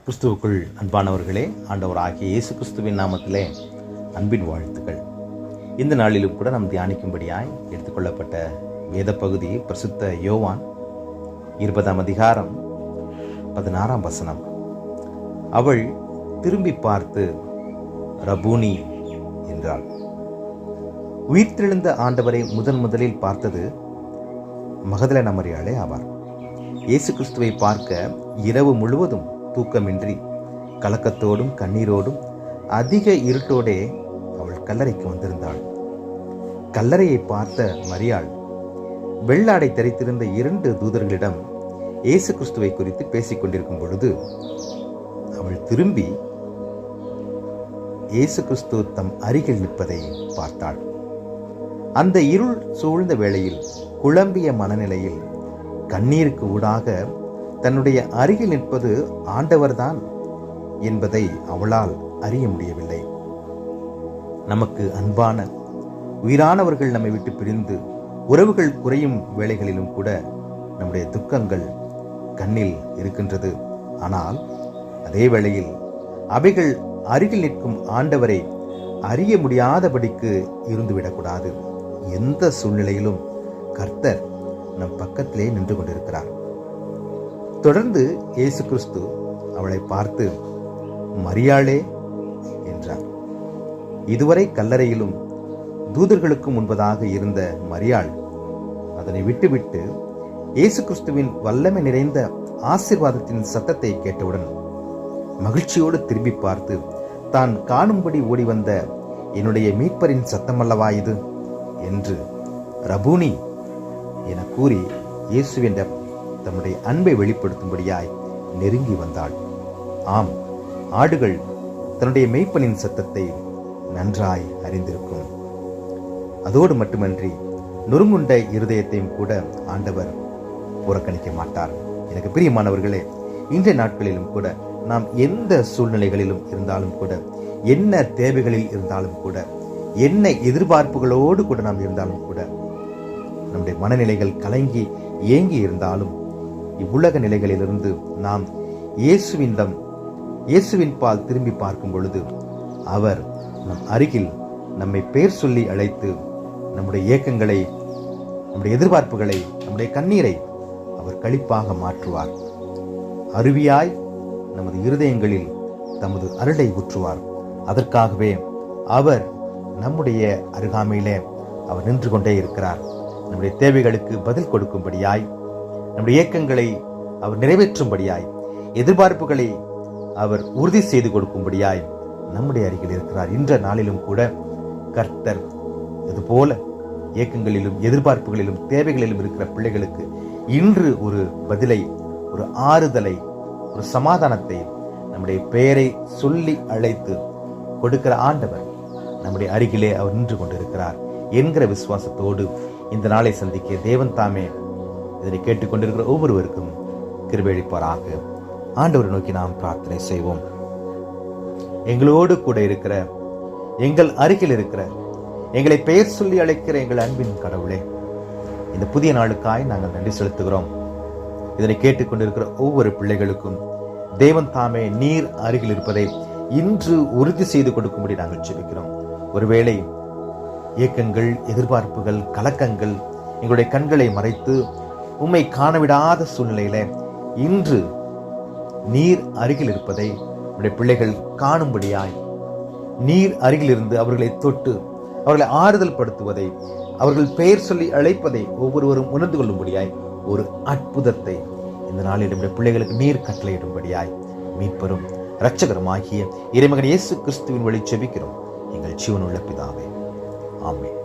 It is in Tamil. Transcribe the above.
கிறிஸ்துவுக்குள் அன்பானவர்களே, ஆண்டவராகிய இயேசு கிறிஸ்துவின் நாமத்திலே அன்பின் வாழ்த்துக்கள். இந்த நாளிலும் கூட நாம் தியானிக்கும்படியாய் எடுத்துக்கொள்ளப்பட்ட வேத பகுதி பரிசுத்த யோவான் 20 அதிகாரம் 16 அவள் திரும்பி பார்த்து ரபூனி என்றாள். உயிர்த்தெழுந்த ஆண்டவரை முதலில் பார்த்தது மகதலேனா மரியாளே ஆவார். இயேசு கிறிஸ்துவை பார்க்க இரவு முழுவதும் தூக்கமின்றி கலக்கத்தோடும் கண்ணீரோடும் அதிக இருட்டோடே அவள் கல்லறைக்கு வந்திருந்தாள். கல்லறையை பார்த்த மரியாள் வெள்ளாடை தரித்திருந்த 2 தூதர்களிடம் இயேசு கிறிஸ்துவை குறித்து பேசிக் கொண்டிருக்கும் பொழுது அவள் திரும்பி இயேசு கிறிஸ்து தம் அருகில் நிற்பதை பார்த்தாள். அந்த இருள் சூழ்ந்த வேளையில் குழம்பிய மனநிலையில் கண்ணீருக்கு ஊடாக தன்னுடைய அருகில் நிற்பது ஆண்டவர்தான் என்பதை அவளால் அறிய முடியவில்லை. நமக்கு அன்பான உயிரானவர்கள் நம்மை விட்டு பிரிந்து உறவுகள் குறையும் வேளைகளிலும் கூட நம்முடைய துக்கங்கள் கண்ணில் இருக்கின்றது. ஆனால் அதே வேளையில் அவைகள் அருகில் நிற்கும் ஆண்டவரை அறிய முடியாதபடிக்கு இருந்துவிடக்கூடாது. எந்த சூழ்நிலையிலும் கர்த்தர் நம் பக்கத்திலே நின்று கொண்டிருக்கிறார். தொடர்ந்து இயேசு கிறிஸ்து அவளை பார்த்து மரியாளே என்றார். இதுவரை கல்லறையிலும் தூதர்களுக்கு முன்பதாக இருந்த மரியாள் அதனை விட்டுவிட்டு இயேசு கிறிஸ்துவின் வல்லமை நிறைந்த ஆசீர்வாதத்தின் சத்தத்தை கேட்டவுடன் மகிழ்ச்சியோடு திரும்பி பார்த்து தான் காணும்படி ஓடி வந்த என்னுடைய மீட்பரின் சத்தமல்லவா இது என்று ரபூனி என கூறி இயேசுவின் தம்முடைய அன்பை வெளிப்படுத்தும்படியாய் நெருங்கி வந்தாள். ஆம், ஆடுகள் தன்னுடைய மேய்ப்பனின் சத்தத்தை நன்றாய் அறிந்திருக்கும். அதோடு மட்டுமன்றி நொறுங்குண்ட இருதயத்தையும் கூட ஆண்டவர் புறக்கணிக்க மாட்டார். எனக்கு பிரியமானவர்களே, இன்றைய நாட்களிலும் கூட நாம் எந்த சூழ்நிலைகளிலும் இருந்தாலும் கூட, என்ன தேவைகளில் இருந்தாலும் கூட, என்ன எதிர்பார்ப்புகளோடு கூட நாம் இருந்தாலும் கூட, நம்முடைய மனநிலைகள் கலங்கி ஏங்கி இருந்தாலும் இவ்வுலக நிலைகளிலிருந்து நாம் இயேசுவின் பால் திரும்பி பார்க்கும் பொழுது அவர் நம் அருகில் நம்மை பேர் சொல்லி அழைத்து நம்முடைய ஏக்கங்களை, நம்முடைய எதிர்பார்ப்புகளை, நம்முடைய கண்ணீரை அவர் களிப்பாக மாற்றுவார். அருவியாய் நமது இருதயங்களில் தமது அருளை ஊற்றுவார். அதற்காகவே அவர் நம்முடைய அருகாமையிலே அவர் நின்று கொண்டே இருக்கிறார். நம்முடைய தேவைகளுக்கு பதில் கொடுக்கும்படியாய், நம்முடைய ஏக்கங்களை அவர் நிறைவேற்றும்படியாய், எதிர்பார்ப்புகளை அவர் உறுதி செய்து கொடுக்கும்படியாய் நம்முடைய அருகில் இருக்கிறார். இன்ற நாளிலும் கூட கர்த்தர் இதுபோல ஏக்கங்களிலும் எதிர்பார்ப்புகளிலும் தேவைகளிலும் இருக்கிற பிள்ளைகளுக்கு இன்று ஒரு பதிலை, ஒரு ஆறுதலை, ஒரு சமாதானத்தை நம்முடைய பெயரை சொல்லி அழைத்து கொடுக்கிற ஆண்டவர் நம்முடைய அருகிலே அவர் நின்று கொண்டிருக்கிறார் என்கிற விசுவாசத்தோடு இந்த நாளை சந்திக்க தேவன் தாமே இதனை கேட்டுக்கொண்டிருக்கிற ஒவ்வொருவருக்கும் கிருபை அளிப்பாராக. ஆண்டவரை நோக்கி நாம் பிரார்த்தனை செய்வோம். எங்களோடு கூட இருக்கிற, எங்கள் அருகில் இருக்கிற, எங்களை பெயர் சொல்லி அழைக்கிற எங்கள் அன்பின் கடவுளே, இந்த புதிய நாளுக்காய் நாங்கள் நன்றி செலுத்துகிறோம். இதனை கேட்டுக்கொண்டிருக்கிற ஒவ்வொரு பிள்ளைகளுக்கும் தேவன் தாமே நீர் அருகில் இருப்பதை இன்று உறுதி செய்து கொடுக்கும்படி நாங்கள் ஜெபிக்கிறோம். ஒருவேளை ஏக்கங்கள், எதிர்பார்ப்புகள், கலக்கங்கள் எங்களுடைய கண்களை மறைத்து உம்மை காணவிடாத சூழ்நிலையில இன்று நீர் அருகில் இருப்பதை நம்முடைய பிள்ளைகள் காணும்படியாய், நீர் அருகில் இருந்து அவர்களை தொட்டு அவர்களை ஆறுதல் படுத்துவதை, அவர்கள் பெயர் சொல்லி அழைப்பதை ஒவ்வொருவரும் உணர்ந்து கொள்ளும்படியாய் ஒரு அற்புதத்தை இந்த நாளில் நம்முடைய பிள்ளைகளுக்கு நீர் கட்டளையிடும்படியாய் மீட்பரும் இரட்சகருமாகிய இறைமகன் இயேசு கிறிஸ்துவின் வழி ஜெபிக்கிறோம் எங்கள் ஜீவனுள்ள பிதாவே. ஆமென்.